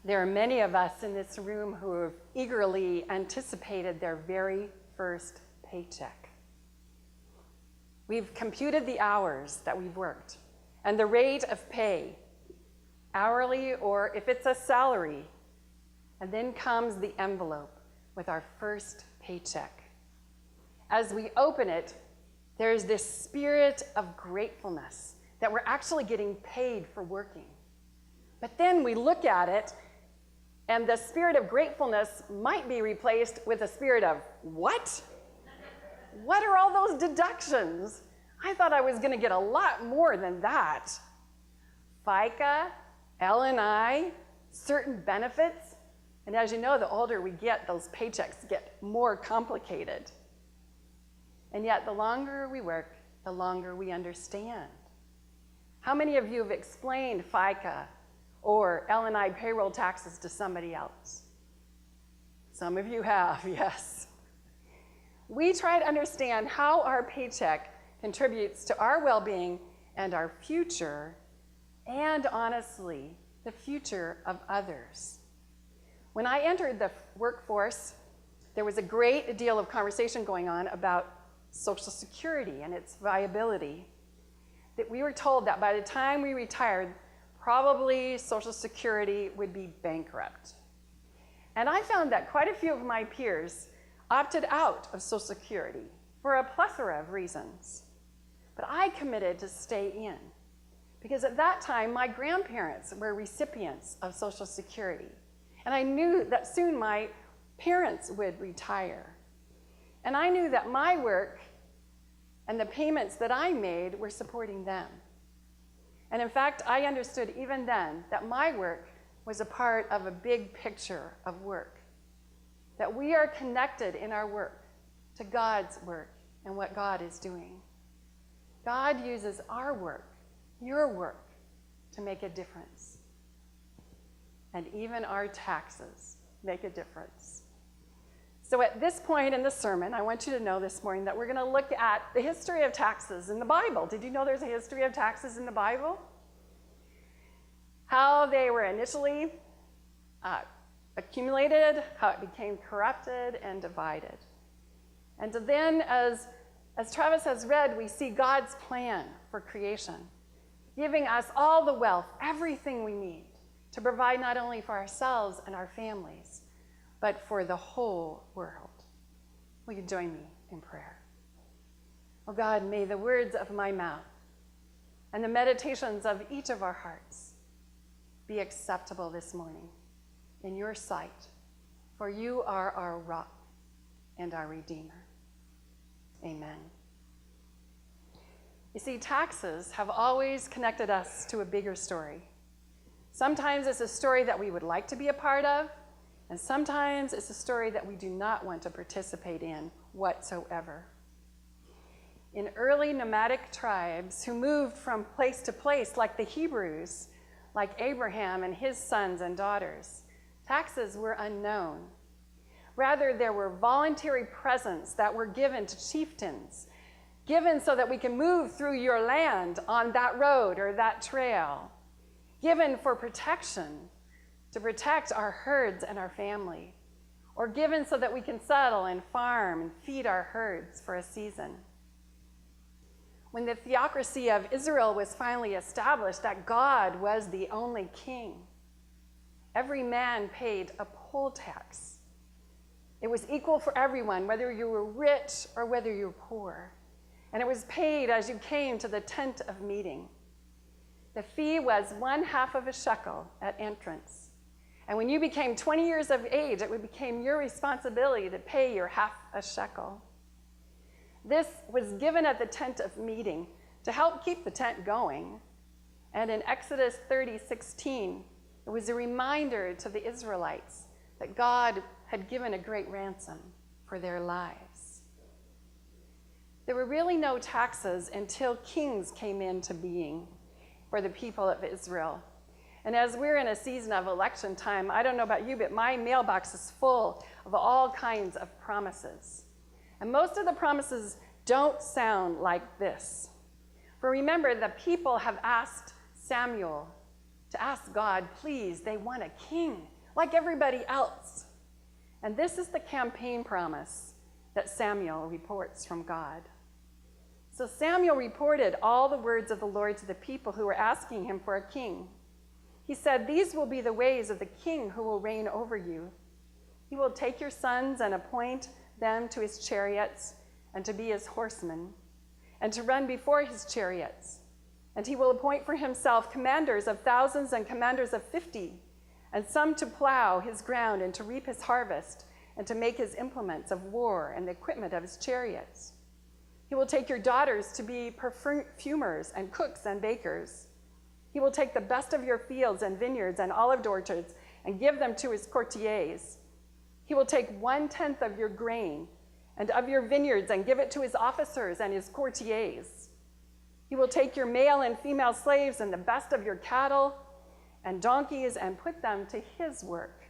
There are many of us in this room who have eagerly anticipated their very first paycheck. We've computed the hours that we've worked and the rate of pay, hourly or if it's a salary, and then comes the envelope with our first paycheck. As we open it, there's this spirit of gratefulness that we're actually getting paid for working. But then we look at it, and the spirit of gratefulness might be replaced with a spirit of, what? What are all those deductions? I thought I was going to get a lot more than that. FICA, L&I, certain benefits. And as you know, the older we get, those paychecks get more complicated. And yet, the longer we work, the longer we understand. How many of you have explained FICA or L&I payroll taxes to somebody else? Some of you have, yes. We try to understand how our paycheck contributes to our well-being and our future, and honestly, the future of others. When I entered the workforce, there was a great deal of conversation going on about Social Security and its viability. That we were told that by the time we retired, probably Social Security would be bankrupt. And I found that quite a few of my peers opted out of Social Security for a plethora of reasons. But I committed to stay in, because at that time, my grandparents were recipients of Social Security. And I knew that soon my parents would retire. And I knew that my work and the payments that I made were supporting them. And in fact, I understood even then that my work was a part of a big picture of work. That we are connected in our work to God's work and what God is doing. God uses our work, your work, to make a difference. And even our taxes make a difference. So at this point in the sermon, I want you to know this morning that we're going to look at the history of taxes in the Bible. Did you know there's a history of taxes in the Bible? How they were initially accumulated, how it became corrupted and divided. And then, as Travis has read, we see God's plan for creation, giving us all the wealth, everything we need to provide not only for ourselves and our families, but for the whole world. Will you join me in prayer? Oh God, may the words of my mouth and the meditations of each of our hearts be acceptable this morning in your sight, for you are our rock and our Redeemer. Amen. You see, taxes have always connected us to a bigger story. Sometimes it's a story that we would like to be a part of, and sometimes it's a story that we do not want to participate in whatsoever. In early nomadic tribes who moved from place to place, like the Hebrews, like Abraham and his sons and daughters, taxes were unknown. Rather, there were voluntary presents that were given to chieftains, given so that we can move through your land on that road or that trail, given for protection, to protect our herds and our family, or given so that we can settle and farm and feed our herds for a season. When the theocracy of Israel was finally established, that God was the only king, every man paid a poll tax. It was equal for everyone, whether you were rich or whether you were poor. And it was paid as you came to the tent of meeting. The fee was 1/2 of a shekel at entrance. And when you became 20 years of age, it became your responsibility to pay your 1/2 a shekel. This was given at the tent of meeting to help keep the tent going. And in Exodus 30:16, it was a reminder to the Israelites that God had given a great ransom for their lives. There were really no taxes until kings came into being for the people of Israel. And as we're in a season of election time, I don't know about you, but my mailbox is full of all kinds of promises. And most of the promises don't sound like this. For remember, the people have asked Samuel to ask God, please, they want a king. like everybody else. And this is the campaign promise that Samuel reports from God. So Samuel reported all the words of the Lord to the people who were asking him for a king. He said, "These will be the ways of the king who will reign over you. He will take your sons and appoint them to his chariots and to be his horsemen, and to run before his chariots. And he will appoint for himself commanders of thousands and commanders of 50, and some to plow his ground and to reap his harvest, and to make his implements of war and the equipment of his chariots. He will take your daughters to be perfumers and cooks and bakers. He will take the best of your fields and vineyards and olive orchards and give them to his courtiers. He will take 1/10 of your grain and of your vineyards and give it to his officers and his courtiers. He will take your male and female slaves and the best of your cattle and donkeys and put them to his work.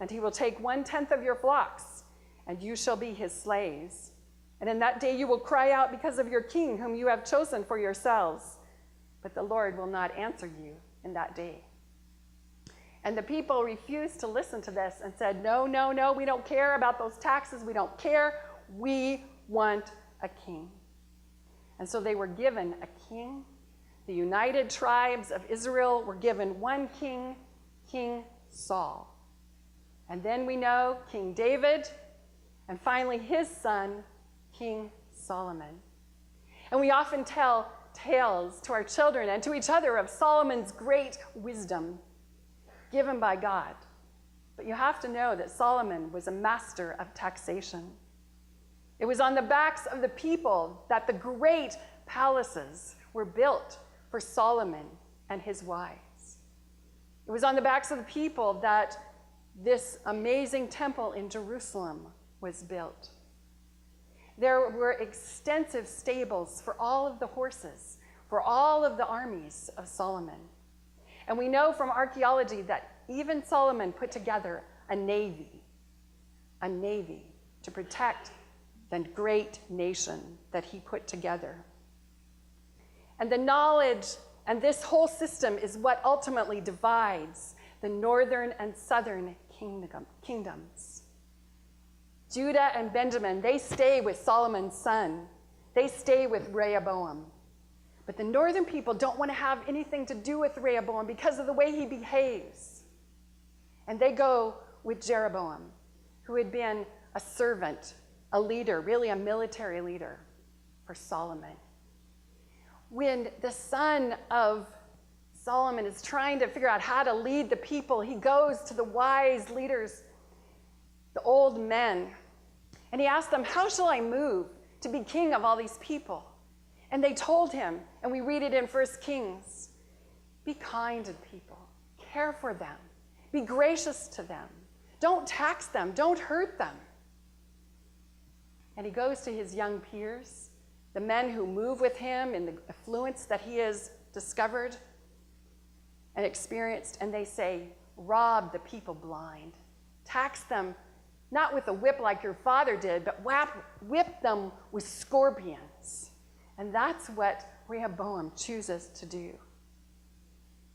And he will take 1/10 of your flocks, and you shall be his slaves. And in that day you will cry out because of your king whom you have chosen for yourselves. But the Lord will not answer you in that day." And the people refused to listen to this and said, "No, no, no, we don't care about those taxes. We don't care. We want a king." And so they were given a king. The United Tribes of Israel were given one king, King Saul. And then we know King David, and finally his son, King Solomon. And we often tell tales to our children and to each other of Solomon's great wisdom given by God. But you have to know that Solomon was a master of taxation. It was on the backs of the people that the great palaces were built for Solomon and his wives. It was on the backs of the people that this amazing temple in Jerusalem was built. There were extensive stables for all of the horses, for all of the armies of Solomon. And we know from archaeology that even Solomon put together a navy to protect the great nation that he put together. And the knowledge and this whole system is what ultimately divides the northern and southern kingdoms. Judah and Benjamin, they stay with Solomon's son. They stay with Rehoboam. But the northern people don't want to have anything to do with Rehoboam because of the way he behaves. And they go with Jeroboam, who had been a servant, a leader, really a military leader for Solomon. When the son of Solomon is trying to figure out how to lead the people, he goes to the wise leaders, the old men, and he asks them, "How shall I move to be king of all these people?" And they told him, and we read it in 1 Kings, "Be kind to people, care for them, be gracious to them, don't tax them, don't hurt them." And he goes to his young peers, the men who move with him in the affluence that he has discovered and experienced, and they say, "Rob the people blind, tax them not with a whip like your father did, but whip them with scorpions." And that's what Rehoboam chooses to do.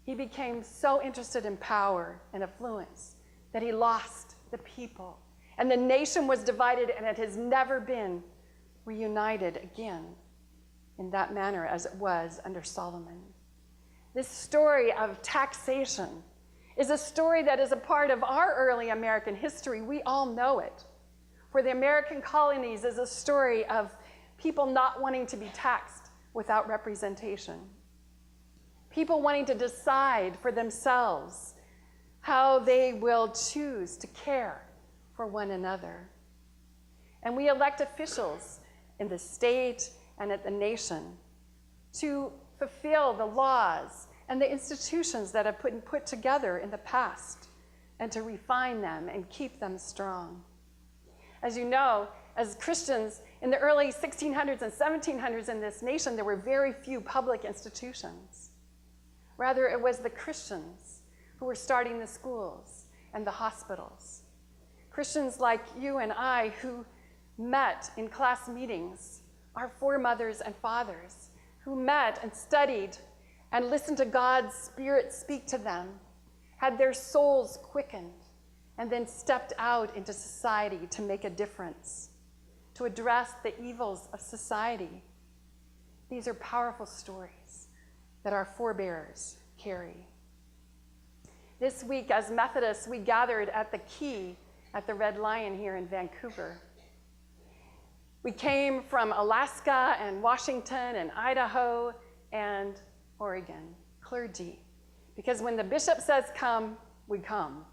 He became so interested in power and affluence that he lost the people. And the nation was divided, and it has never been reunited again in that manner as it was under Solomon. This story of taxation is a story that is a part of our early American history. We all know it. For the American colonies is a story of people not wanting to be taxed without representation. People wanting to decide for themselves how they will choose to care for one another. And we elect officials in the state and at the nation to fulfill the laws and the institutions that have been put together in the past and to refine them and keep them strong. As you know, as Christians, in the early 1600s and 1700s in this nation, there were very few public institutions. Rather, it was the Christians who were starting the schools and the hospitals. Christians like you and I who met in class meetings, our foremothers and fathers, who met and studied and listened to God's Spirit speak to them, had their souls quickened, and then stepped out into society to make a difference, to address the evils of society. These are powerful stories that our forebears carry. This week, as Methodists, we gathered at the Quay at the Red Lion here in Vancouver. We came from Alaska and Washington and Idaho and Oregon, clergy, because when the bishop says come, we come.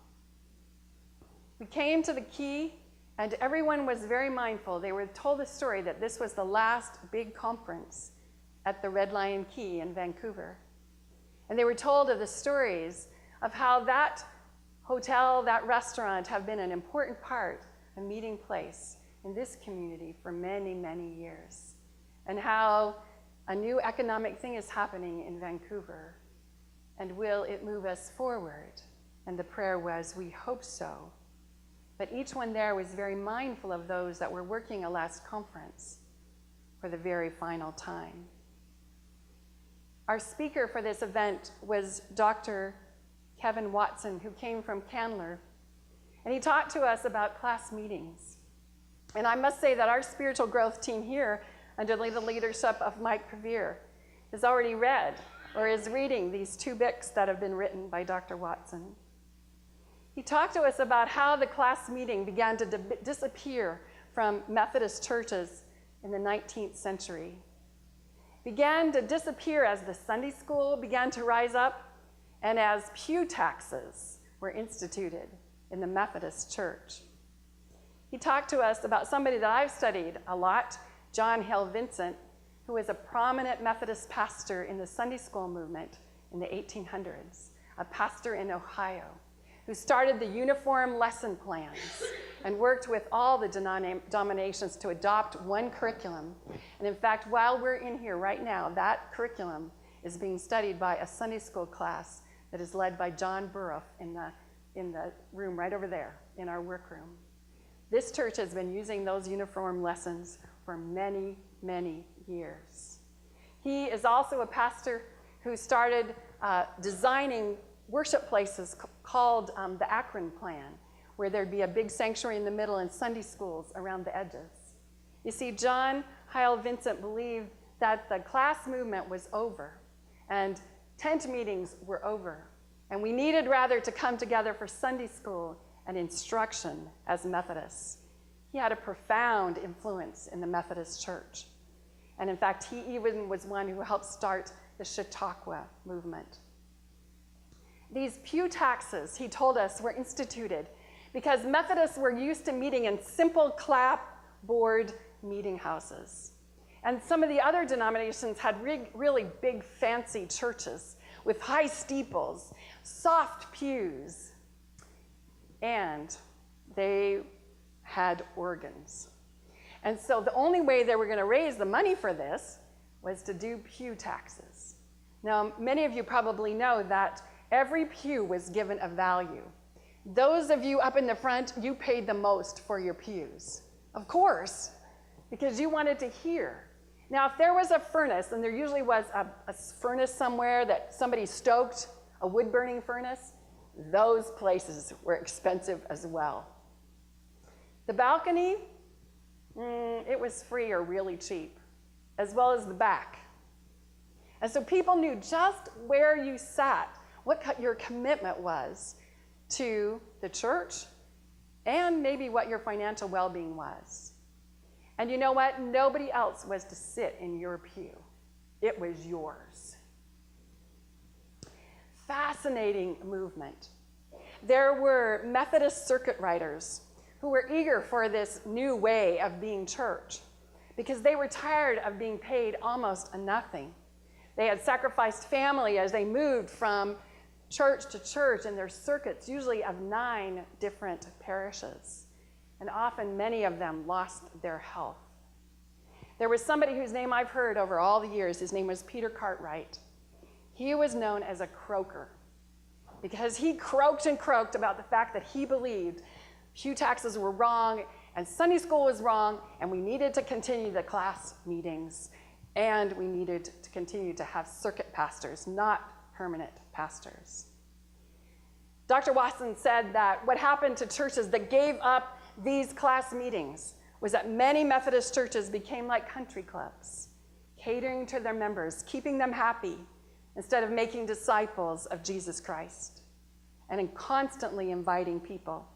We came to the Quay, and everyone was very mindful. They were told the story that this was the last big conference at the Red Lion Quay in Vancouver. And they were told of the stories of how that hotel, that restaurant have been an important part, a meeting place in this community for many, many years, and how a new economic thing is happening in Vancouver, and will it move us forward? And the prayer was, we hope so. But each one there was very mindful of those that were working a last conference for the very final time. Our speaker for this event was Dr. Kevin Watson, who came from Candler, and he talked to us about class meetings. And I must say that our spiritual growth team here, under the leadership of Mike Pevere, has already read or is reading these 2 books that have been written by Dr. Watson. He talked to us about how the class meeting began to disappear from Methodist churches in the 19th century. Began to disappear as the Sunday school began to rise up and as pew taxes were instituted in the Methodist church. He talked to us about somebody that I've studied a lot, John Hale Vincent, who was a prominent Methodist pastor in the Sunday school movement in the 1800s, a pastor in Ohio, who started the uniform lesson plans and worked with all the denominations to adopt one curriculum. And in fact, while we're in here right now, that curriculum is being studied by a Sunday school class that is led by John Burruff in the room right over there in our workroom. This church has been using those uniform lessons for many, many years. He is also a pastor who started designing worship places called the Akron Plan, where there'd be a big sanctuary in the middle and Sunday schools around the edges. You see, John Hale Vincent believed that the class movement was over and tent meetings were over, and we needed rather to come together for Sunday school and instruction as Methodists. He had a profound influence in the Methodist Church. And in fact, he even was one who helped start the Chautauqua movement. These pew taxes, he told us, were instituted because Methodists were used to meeting in simple clapboard meeting houses. And some of the other denominations had really big, fancy churches with high steeples, soft pews, and they had organs. And so the only way they were going to raise the money for this was to do pew taxes. Now, many of you probably know that every pew was given a value. Those of you up in the front, you paid the most for your pews. Of course, because you wanted to hear. Now, if there was a furnace, and there usually was a furnace somewhere that somebody stoked, a wood-burning furnace, those places were expensive as well. The balcony, it was free or really cheap, as well as the back. And so people knew just where you sat, what your commitment was to the church, and maybe what your financial well-being was. And you know what? Nobody else was to sit in your pew. It was yours. Fascinating movement. There were Methodist circuit riders who were eager for this new way of being church because they were tired of being paid almost nothing. They had sacrificed family as they moved from church to church in their circuits, usually of 9 different parishes. And often many of them lost their health. There was somebody whose name I've heard over all the years. His name was Peter Cartwright. He was known as a croaker because he croaked and croaked about the fact that he believed pew taxes were wrong and Sunday school was wrong, and we needed to continue the class meetings, and we needed to continue to have circuit pastors, not permanent pastors. Dr. Watson said that what happened to churches that gave up these class meetings was that many Methodist churches became like country clubs, catering to their members, keeping them happy, instead of making disciples of Jesus Christ, and in constantly inviting people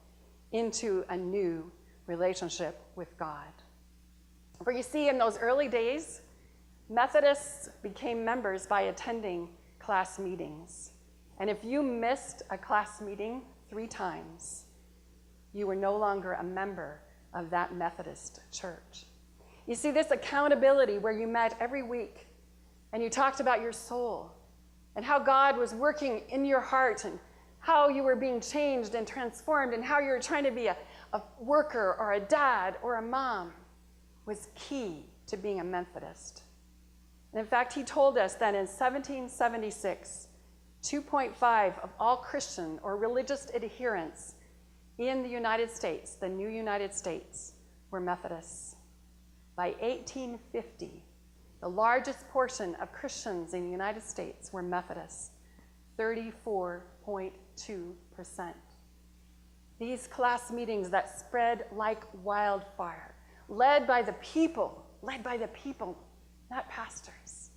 into a new relationship with God. For you see, in those early days, Methodists became members by attending class meetings. And if you missed a class meeting 3 times, you were no longer a member of that Methodist church. You see, this accountability where you met every week and you talked about your soul and how God was working in your heart and how you were being changed and transformed and how you were trying to be a worker or a dad or a mom was key to being a Methodist. And in fact, he told us that in 1776, 2.5 of all Christian or religious adherents in the United States, the new United States, were Methodists. By 1850, the largest portion of Christians in the United States were Methodists, 34.2%. These class meetings that spread like wildfire, led by the people, not pastors,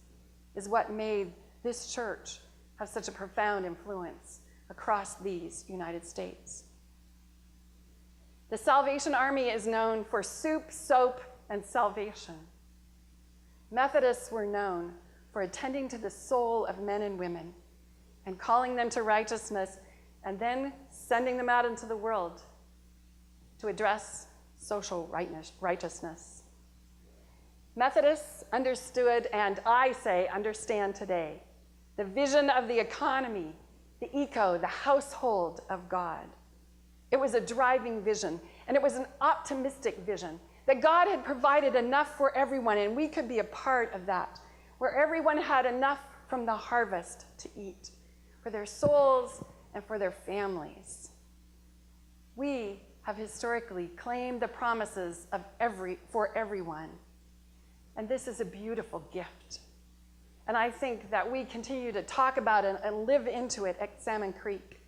is what made this church have such a profound influence across these United States. The Salvation Army is known for soup, soap, and salvation. Methodists were known for attending to the soul of men and women and calling them to righteousness and then sending them out into the world to address social righteousness. Methodists understood, and I say understand today, the vision of the economy, the household of God. It was a driving vision, and it was an optimistic vision, that God had provided enough for everyone, and we could be a part of that, where everyone had enough from the harvest to eat, for their souls and for their families. We have historically claimed the promises of for everyone, and this is a beautiful gift. And I think that we continue to talk about it and live into it at Salmon Creek.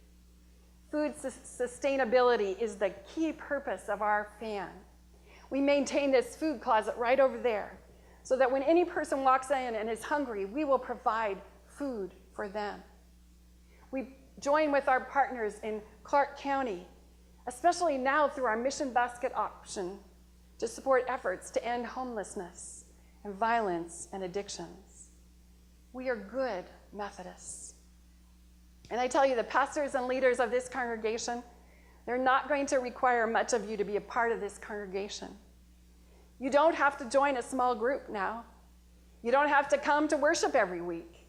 Food sustainability is the key purpose of our fan. We maintain this food closet right over there so that when any person walks in and is hungry, we will provide food for them. We join with our partners in Clark County, especially now through our Mission Basket option, to support efforts to end homelessness and violence and addictions. We are good Methodists. And I tell you, the pastors and leaders of this congregation, they're not going to require much of you to be a part of this congregation. You don't have to join a small group now. You don't have to come to worship every week.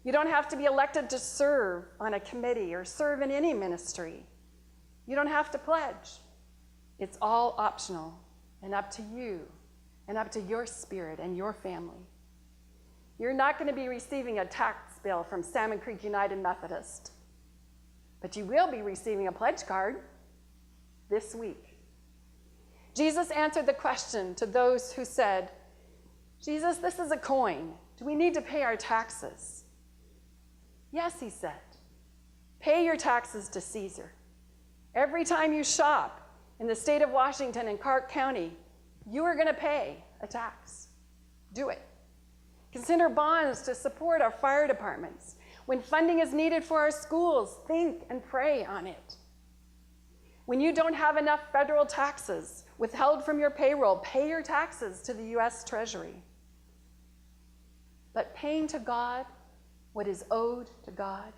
You don't have to be elected to serve on a committee or serve in any ministry. You don't have to pledge. It's all optional and up to you and up to your spirit and your family. You're not going to be receiving a tax bill from Salmon Creek United Methodist, but you will be receiving a pledge card this week. Jesus answered the question to those who said, "Jesus, this is a coin. Do we need to pay our taxes?" Yes, he said. Pay your taxes to Caesar. Every time you shop in the state of Washington and Clark County, you are going to pay a tax. Do it. Consider bonds to support our fire departments. When funding is needed for our schools, think and pray on it. When you don't have enough federal taxes withheld from your payroll, pay your taxes to the U.S. Treasury. But paying to God what is owed to God,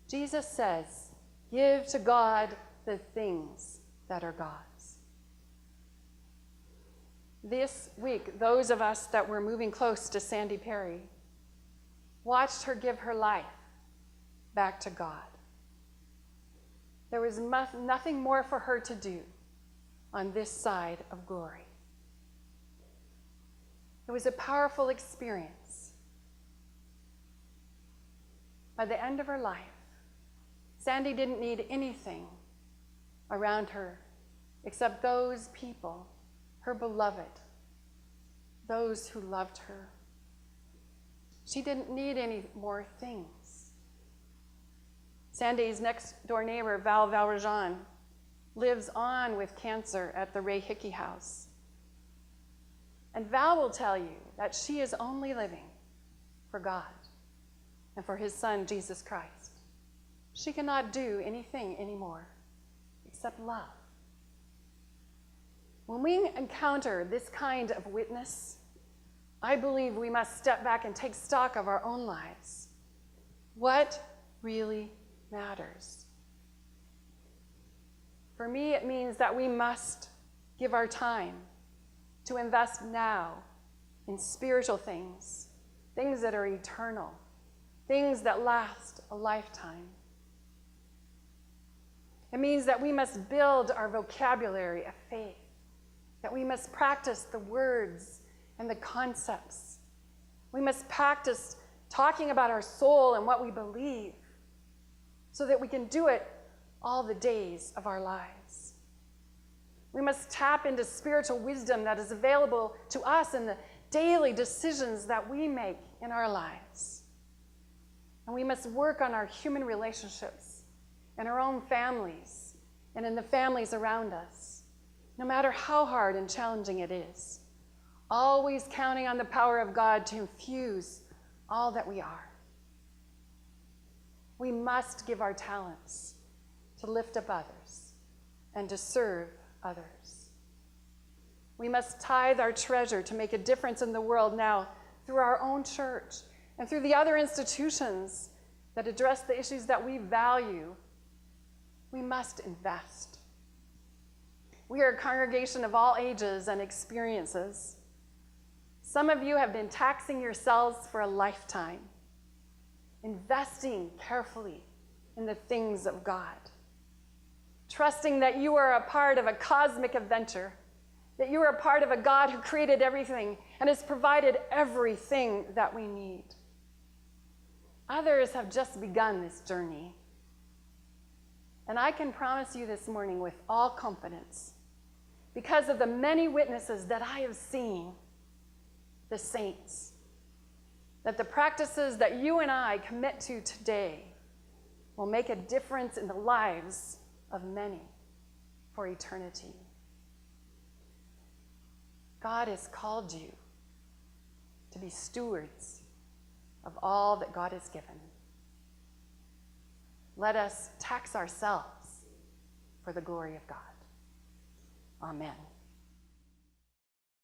Jesus says, give to God the things that are God's. This week, those of us that were moving close to Sandy Perry watched her give her life back to God. There was nothing more for her to do on this side of glory. It was a powerful experience. By the end of her life, Sandy didn't need anything around her except those people, her beloved, those who loved her. She didn't need any more things. Sandy's next door neighbor, Val Valrajan, lives on with cancer at the Ray Hickey House. And Val will tell you that she is only living for God and for his son, Jesus Christ. She cannot do anything anymore except love. When we encounter this kind of witness, I believe we must step back and take stock of our own lives. What really matters? For me, it means that we must give our time to invest now in spiritual things, things that are eternal, things that last a lifetime. It means that we must build our vocabulary of faith, that we must practice the words and the concepts. We must practice talking about our soul and what we believe so that we can do it all the days of our lives. We must tap into spiritual wisdom that is available to us in the daily decisions that we make in our lives. And we must work on our human relationships in our own families and in the families around us, no matter how hard and challenging it is, always counting on the power of God to infuse all that we are. We must give our talents to lift up others and to serve others. We must tithe our treasure to make a difference in the world now through our own church and through the other institutions that address the issues that we value. We must invest. We are a congregation of all ages and experiences. Some of you have been taxing yourselves for a lifetime, investing carefully in the things of God, trusting that you are a part of a cosmic adventure, that you are a part of a God who created everything and has provided everything that we need. Others have just begun this journey. And I can promise you this morning with all confidence, because of the many witnesses that I have seen, the saints, that the practices that you and I commit to today will make a difference in the lives of many for eternity. God has called you to be stewards of all that God has given. Let us tax ourselves for the glory of God. Amen.